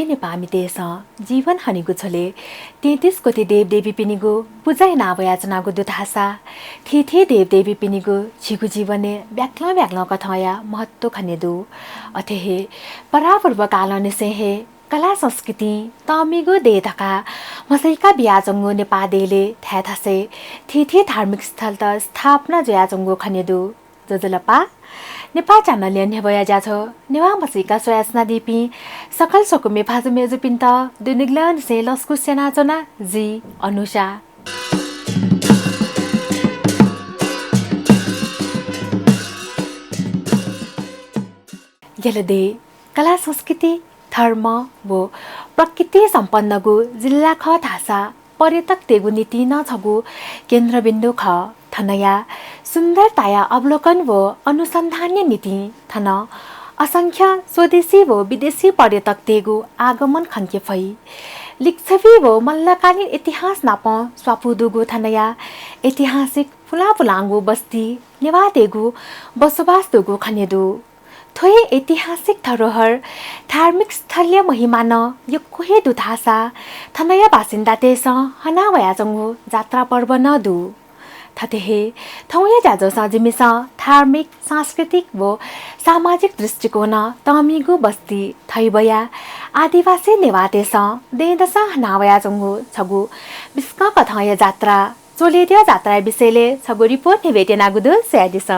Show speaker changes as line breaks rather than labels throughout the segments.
नेपामी देश जीवन हनिगु छोले 33 कोटी देवदेवी पिनिगु पूजा नावयाचनागु दुधासा थिथे देवदेवी पिनिगु छिगु जीवने ब्याक्ला कथाया महत्व खनेदु अथेहे परापूर्व काल निसेहे कला संस्कृति तमिगु देधका मसैका बियाजंगु नेपादेले थ्याथासे थिथे धार्मिक स्थल त स्थापना जयाजंगु खनेदु जजलपा नेपाल च्यानलले न्यावया जाछ नेवा मसिका सोयासना दिपी सकल सकुमे फाजु मेजु पिन्त दुनिग्लन से लस्कु सेना जना जी अनुषा यलदे कला संस्कृति धर्म वो प्रकृति सम्पन्नगु जिल्ला ख थासा पर्यटक तेगु नीति न छगु केन्द्रबिन्दु ख थनया सुन्दरताया अवलोकन वो अनुसन्धान्य नीति थन असंख्य स्वदेशी वो विदेशी पर्यटक तेगु आगमन खन्के फै लिक्छवी वो मल्लकालीन इतिहास नाप स्वापुदुगु थनया ऐतिहासिक फुलाफुलाङ्गु बस्ती नेवा तेगु बसोबास दुगु खनेदु थोय ऐतिहासिक धरोहर धार्मिक स्थलीय महिमा न यो कोहे दुधासा थनया बासिन्दा तेस हनावया जंगु जात्रा पर्व न दु थतेहे थौया जाजो सजिमिस धार्मिक सांस्कृतिक वो सामाजिक दृष्टिकोण तमिगु बस्ती थैबया आदिवासी नेवातेस देदस हनावया जंगु छगु बिस्क कथाय जात्रा चोलेदियो जात्रा विषयले छगु रिपोर्ट निवेदनागुदु स्यादिस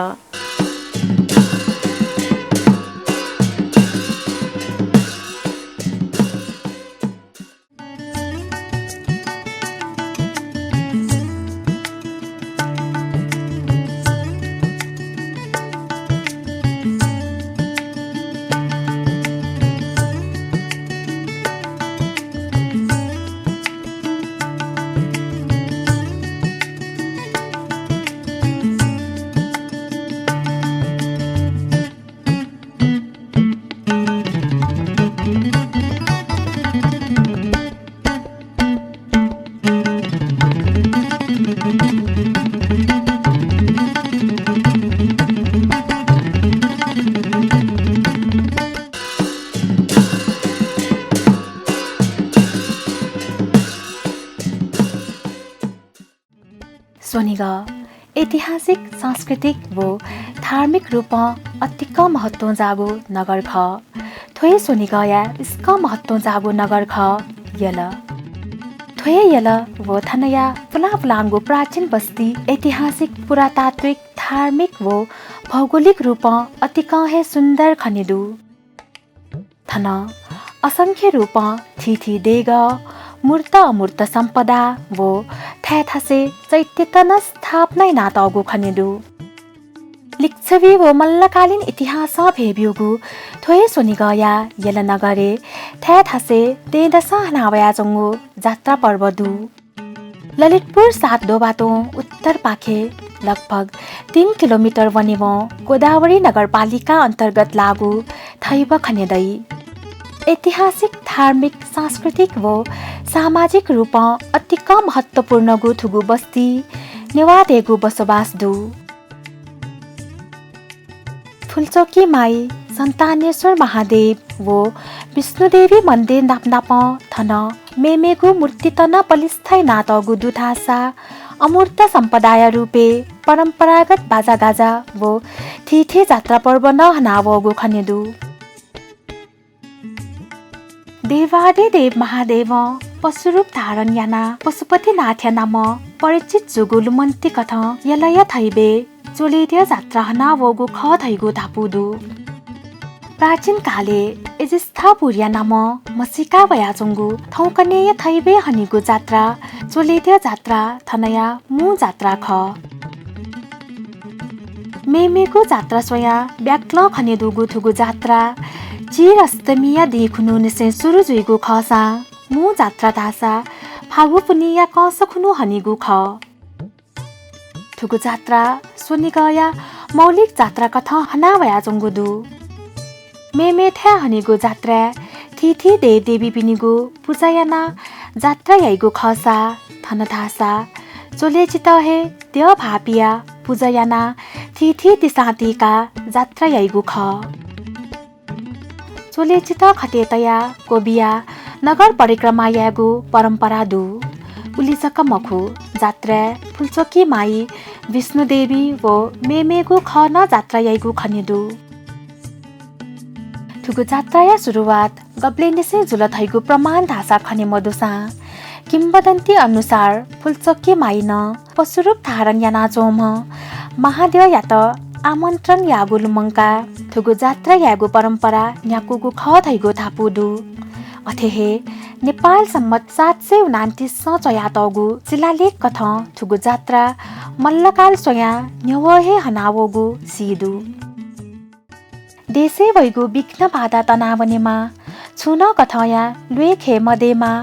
सोनिग ऐतिहासिक सांस्कृतिक वो धार्मिक रूप अतिक महत्व जागो नगर ख थोय सोनिग या इसक महत्व जागो नगर ख यल थोय यल वो थनया फुलाफुलाङ्गो प्राचीन बस्ती ऐतिहासिक पुरातात्विक धार्मिक वो भौगोलिक रूप अतिक हे सुन्दर खनिदु थन असंख्य रूप थिथि देग मूर्त अमूर्त सम्पदा वो थ्याथासे चैत्यतन स्थापना नातगु खनिदु लिक्छवी वो मल्लकालीन इतिहास भेब्युगु थोय सोनिगया यल नगरे थ्याथासे तेदस हनावया जंगु जात्रा पर्व दु ललितपुर 7 दोबाटो उत्तर पाखे लगभग 3 किलोमिटर वनिव गोदावरी नगरपालिका अन्तर्गत लागु थैब खनेदै ऐतिहासिक धार्मिक सांस्कृतिक वो सामाजिक रूप अतिक महत्वपूर्ण गुथुगु बस्ती नेवादेगु बसोबास दु फुलचोकी माई सन्तानेश्वर महादेव वो विष्णुदेवी मन्दिर नापनाप थन मेमेगु मूर्ति तन पलिस्थाई नातगु दुधासा अमूर्त सम्पदाय रूपे परम्परागत बाजागाजा वो थिथे जात्रा पर्व न हनावगु खनेदु देवादि देव महादेव पशुरूप धारण याना पशुपति नाथ्य नाम परिचित जुगुलु मन्ती कथ यलय थैबे चोलेदिय जात्रा हनावगु ख थैगु धापुदु प्राचीन काले एजिस्थापुर्या नाम मसिका वयाजंगु थौकनेय थैबे हनिगु जात्रा चोलेदिय जात्रा थनया मु जात्रा ख मेमेगु जात्रा सोया ब्याक्ल खनेदुगु थुगु जात्रा चिर अष्टमिया देखुनु निसे सुरु जुइगु खसा मु जात्रा दासा फागु पुनिया कस खुनु हनिगु ख थुगु जात्रा सोनिगया मौलिक जात्रा कथा हनावया जंगुदु मेमे थ्या हनिगु जात्रा थिथि देवी पिनिगु पूजायाना जात्रा याइगु खसा थनथासा चोले चित हे देव भापिया पूजायाना थिथि तिसातिका जात्रा याइगु ख चोले चित खटेतया कोबिया नगर परिक्रमा यागु परम्परा दु उलिसक मखु जात्रा फुलचोकी माई विष्णुदेवी वो मेमेगु ख न जात्रा यागु खनिदु ठुगु जात्रा या सुरुवात गब्लेनिसे जुल थैगु प्रमाण धासा खनि मधुसा किम्बदन्ती अनुसार फुलचोकी माई न पशुरूप धारण याना जोम महादेव या त आमन्त्रण यागु लुमङ्का ठुगु जात्रा यागु परम्परा न्याकुगु ख थैगु थापुदु अथेहे नेपाल सम्मत 729 चयातगु शिलालेख कथ ठुगु जात्रा मल्लकाल सोया न्यवहे हनावगु सिदु देशे वैगु विघ्न बाधा तनावनेमा छुन कथया लुएखे मदेमा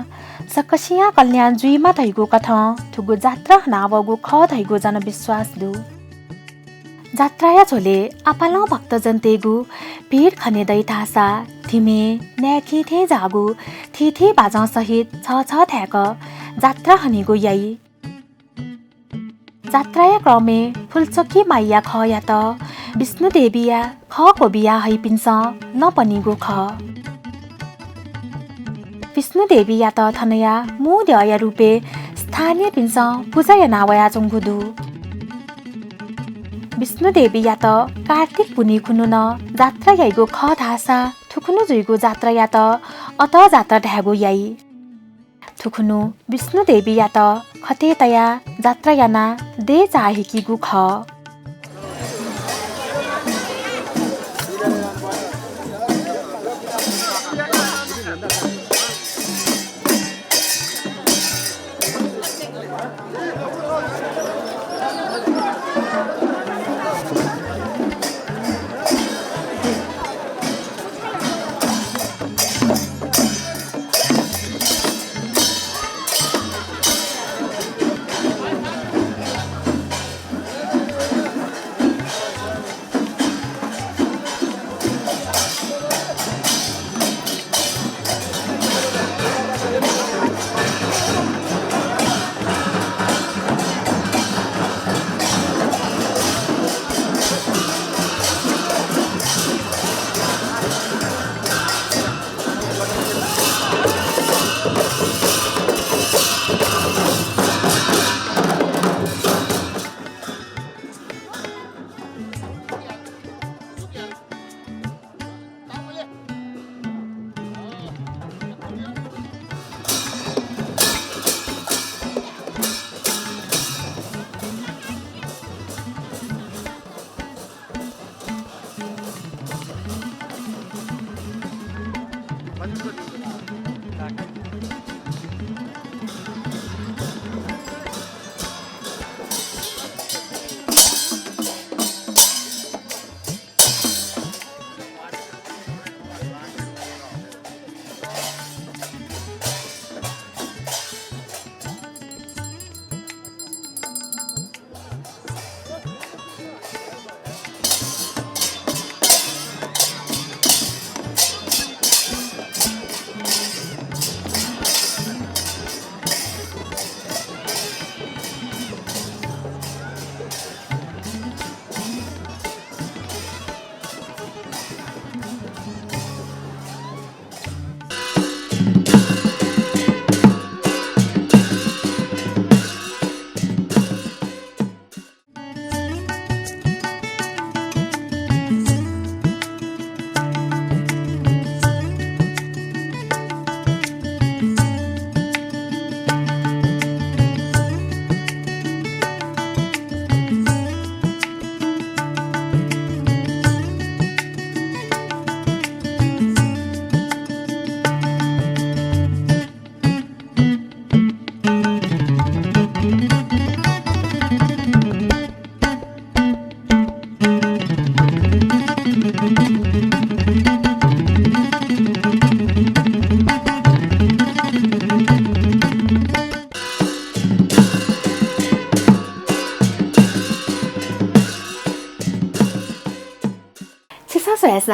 सकसिया कल्याण जुइमा थैगु कथ ठुगु जात्रा हनावगु ख थैगु जनविश्वास दु जात्राया झोले आपालाउ भक्तजन तेगु भीड खनेदै थासा थिमे न्याकी थे जागु थिथे बाजा सहित छ थ्याक जात्रा हनेगु याई जात्राया क्रमे फुलचोकी माइया ख या त विष्णुदेवीया ख को बिया है पिन्छ नपनिगु ख विष्णुदेवी या त थनया मुद्य रूपे स्थानीय पिन्छ पूजा या नावया चंगुदु विष्णुदेवी या त कार्तिक पुनि खुनु न जात्रा याइगो ख धासा ठुकुनु जुइगो जात्रा या त अत जात्रा ढ्यागो याई ठुकुनु विष्णुदेवी या त खते तया जात्रा याना दे चाहेकी गु ख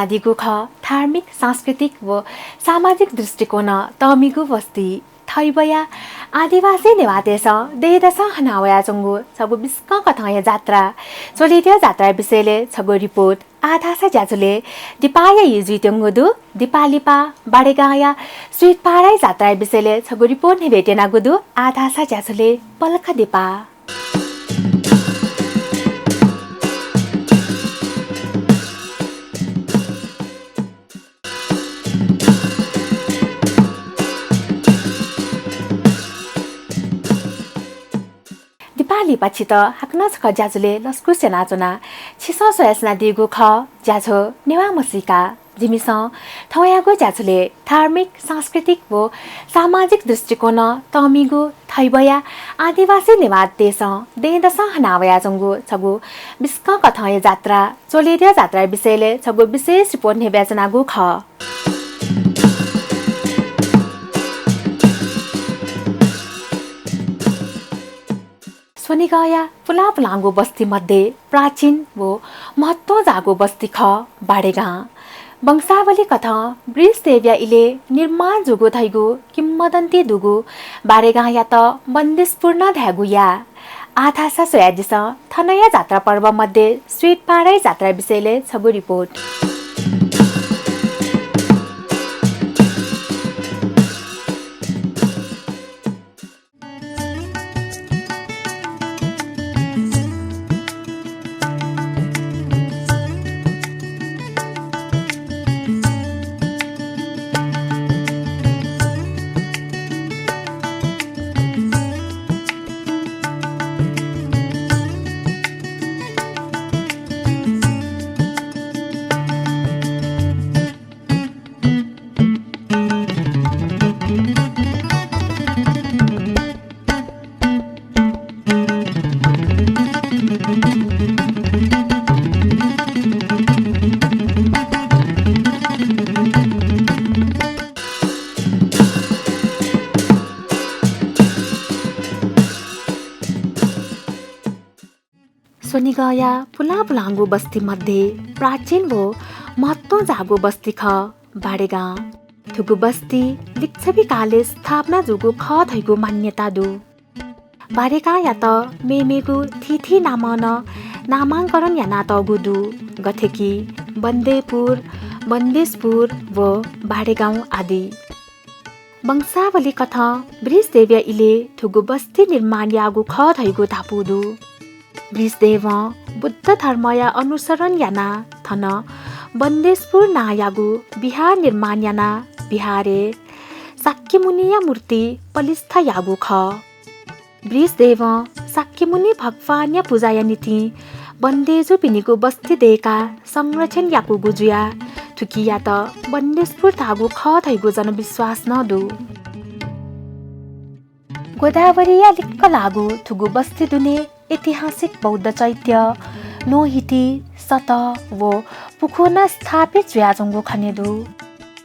नदीको ख धार्मिक सांस्कृतिक व सामाजिक दृष्टिकोण तमिगु बस्ती थैबया आदिवासी नेवादेश देदस हनावया चंगु सबु बिस्क कथाया जात्रा चलिदिया जात्रा विषयले छगो रिपोर्ट आधासा ज्याजुले दिपाया युजुइत्यंगुदु दिपालिपा बाडेगाया स्वीट पाराई जात्रा बिसेले छगु रिपोर्ट ने भेटेना गुदु आधासा ज्याजुले पलख दिपा दिपाली पछि त हाक्न छ ज्याजुले लस्कु सेनाचुना छिसो सोयसना दिगु ख ज्याझो नेवा मसिका जिमिस ठौयागु ज्याजुले धार्मिक सांस्कृतिक व सामाजिक दृष्टिकोण तमिगु थैबया आदिवासी नेवा देश देदस हनावया जंगु छगु बिस्क कथय जात्रा चोलेरिया जात्रा विषयले छगु विशेष रिपोर्ट ने बेचनागु ख सोनिगाया पुलापुलाङ्गो बस्ती मध्ये प्राचीन व महत्व जागो बस्ती ख बाडेगा वंशावली कथा ब्रिज देव्या इले निर्माण जुगो थैगु किम्मदन्ती दुगु बाडेगा या त बन्दिसपूर्ण ध्यागु या आधासा सोयाजिस थनया जात्रा पर्व मध्ये स्वीट पाराई जात्रा विषयले छगु रिपोर्ट सोनिगाया पुलापुलाङ्गो बस्ती मध्ये प्राचीन व महत्व जागो बस्ती ख बाडेगा थुगु बस्ती लिच्छवी काले स्थापना जुगु ख थैगु मान्यता दु बाडेगा या त मेमेगु थिथि नामन नामाङ्करण या नातगु दु गथेकी बन्देपुर बन्देशपुर व बाडेगाउँ आदि वंशावली कथा ब्रिज देव्या इले थुगु बस्ती निर्माण यागु ख थैगु थापुदु ब्रिजदेव बुद्ध धर्मया अनुसरण याना थन बन्देशपुर नायागु बिहार निर्माण याना बिहारे साक्यमुनिया मूर्ति पलिस्थ यागु ख ब्रिजदेव साक्यमुनि भगवान या पूजाया नीति बन्देजु पिनिगु बस्ती देका संरक्षण याकु गुजुया थुकिया त बन्देशपुर तागु ख थैगु जनविश्वास नदु गोदावरीया लिक्क लागु थुगु बस्ती दुने ऐतिहासिक बौद्ध चैत्य नोहिति सत व पुखोना स्थापित ज्याजंगो खनेदु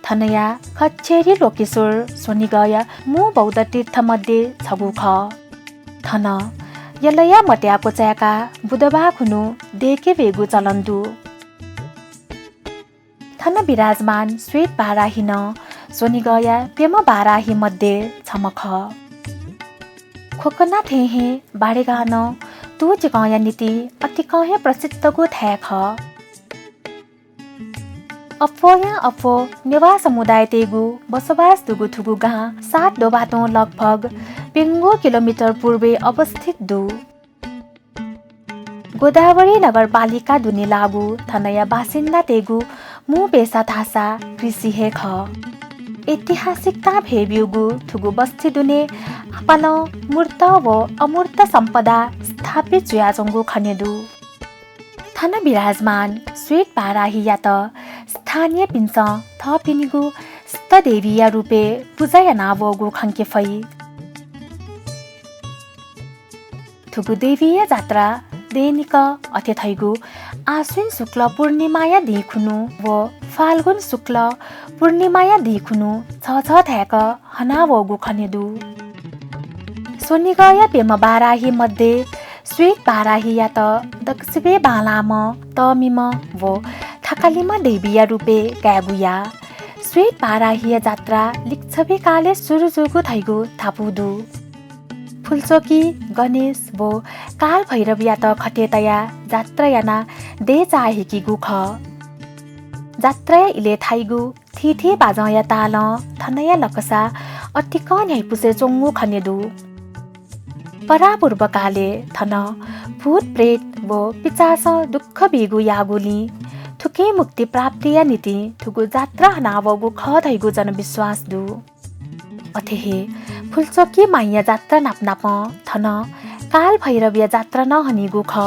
थनया खच्चेरी लोकेश्वर सोनिगया मु बौद्ध तीर्थ मध्ये छगु ख थन यलया मट्या पोचाका बुधबा खुनु देके वेगु चलन्दु थन विराजमान श्वेत बाराही न सोनिगया पेम बाराही मध्ये छमख खोकना थेहे बाडेगान तु जगया नीति अति कहे प्रसिद्धको थ्याख अफो नेवा समुदाय तेगु बसोबास दुगु थुगु गाँ 7 डोबाटो लगभग 5 किलोमिटर पूर्वे अवस्थित दु गोदावरी नगरपालिका दुनि लागु थनया बासिन्दा तेगु मु पेसा थासा कृषि हेख ऐतिहासिकता भेबिउगु थुगु बस्ती दुने अपन मूर्त व अमूर्त सम्पदा स्थापित जुयाजंगु खनेदु थन विराजमान स्वेट पाराही या त स्थानीय पिन्स थपिनिगु स्तदेवीया रूपे पूजाया नावगु खङ्के फै थुगु देवीया जात्रा दैनिक अत्यथैगु आश्विन शुक्ल पूर्णिमाया दिखुनु व फाल्गुन शुक्ल पूर्णिमाया दिखुनु छ थ्याक हनावगु खनेदु सोनिगया पेम बाराही मध्ये स्वेट बाराही या त दक्षिणे बालाम तमिम व थकालिमा देवीया रूपे गागुया स्वेट बाराही जात्रा लिच्छवी काले सुरुजुगु थैगु थापुदु फुलचोकी गणेश वो काल भैरव या त खटेतया जात्रा याना दे चाहेकी गुख जात्रा इले थाइगु थिथे बाजया ताल थनया लकसा अतिक न्याय पुसे चोंगु खनेदु परापूर्व काले थन भूत प्रेत वो पिचास दुःख बिगु यागुली थुके मुक्ति प्राप्तिया नीति थुगु जात्रा हनावगु ख धैगु जनविश्वास दु अथेहे फुलचोकी माइया जात्रा नाप थन काल भैरवीय जात्रा नहनिगु ख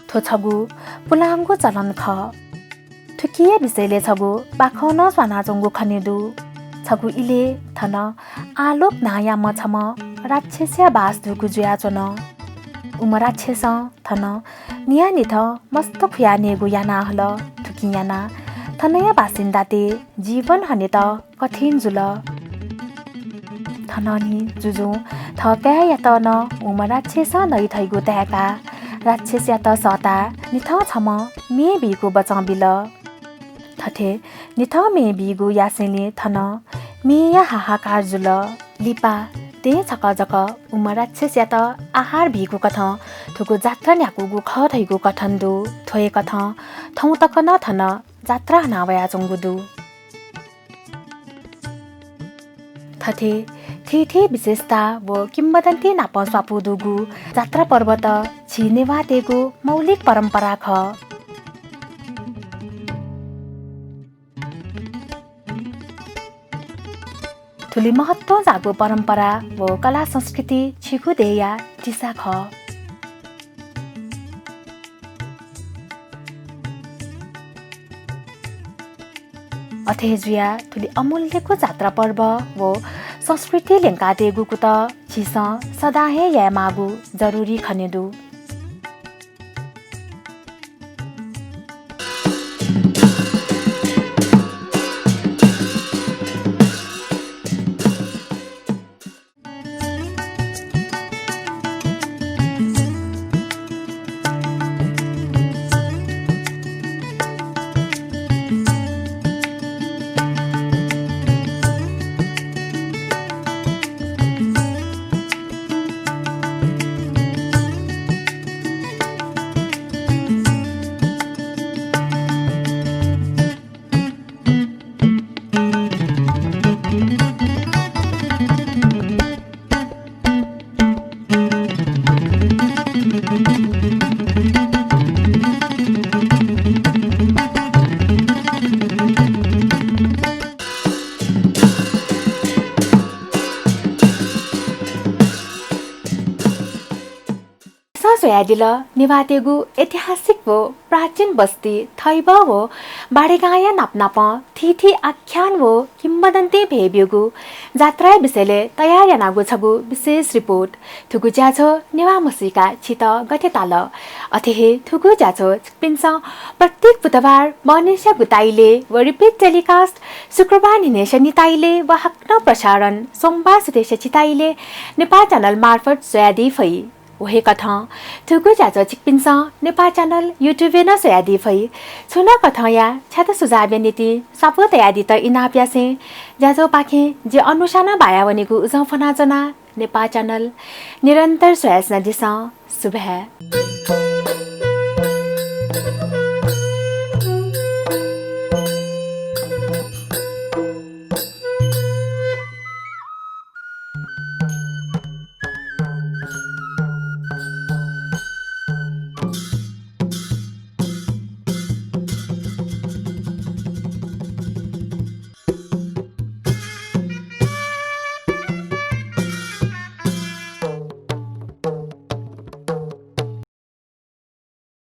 थो छगु पुलाङ्गु चलन ख थुकिए विषयले छगु बाखन स्वानाजोंगु खनेदु छगु इले थन आलोक नाया मछम राक्षस्य बास दुगु जुया चोन उम राक्षस थन निया निथ मस्त खुयानेगु याना हल थुकी याना थनया बासिन्दाते जीवन हने त कठिन जुल थननी जुजु थप्या या त न उम राक्षस नै थैगु त्याका राक्षस या त सता निथ छम मे बिगु बचाबिल थथे निथ मे बिगु यासेले थन मे या हाहाकार जुल लिपा ते छक जक उम राक्षस या त आहार बिगु कथ थुगु जात्रा न्याकुगु ख थैगु कथन्दु थोए कथ थौ तक न थन जात्रा हनावया चंगुदु थथे थिथे विशेषता वो किम्बदन्ती नाप स्वापुदुगु जात्रा पर्वत छिनेवा तेगु मौलिक परम्परा ख ठुली महत्व जागु परम्परा वो कला संस्कृति छिगु देया दिशा ख अथेजुया ठुली अमूल्यको जात्रा पर्व वो संस्कृति लेंका देगुकु त छिस सदाहे या मागु जरुरी खनेदु सोयादिल निवातेगु ऐतिहासिक वो प्राचीन बस्ती थैबा वो बाडेगाया नाप थिथि आख्यान वो किम्बदन्ती भेब्युगु जात्रा विषयले तयार यानागु छगु विशेष रिपोर्ट थुगु ज्याझो नेवा मसिका छित गते ताल अथेहे थुगु ज्याझो पिन्स प्रत्येक बुधबार मनेशा गुताइले व रिपिट टेलिकास्ट शुक्रबार निनेश निताइले व हक्न प्रसारण सोमबार सुदेश चिताइले नेपाल च्यानल मार्फत सोयादी फै वहे कथा थुगु ज्याझो चिकपिन्स नेपाल च्यानल युट्युबे न सोयादी फै छुना कथा या छ्यात सुझाव्य नीति सापो तयादी त इनाप्यासे ज्याझो पाखे जे अनुसाना बाया वनेगु उजौ फना जना नेपाल च्यानल निरन्तर सोयास नदिस शुभ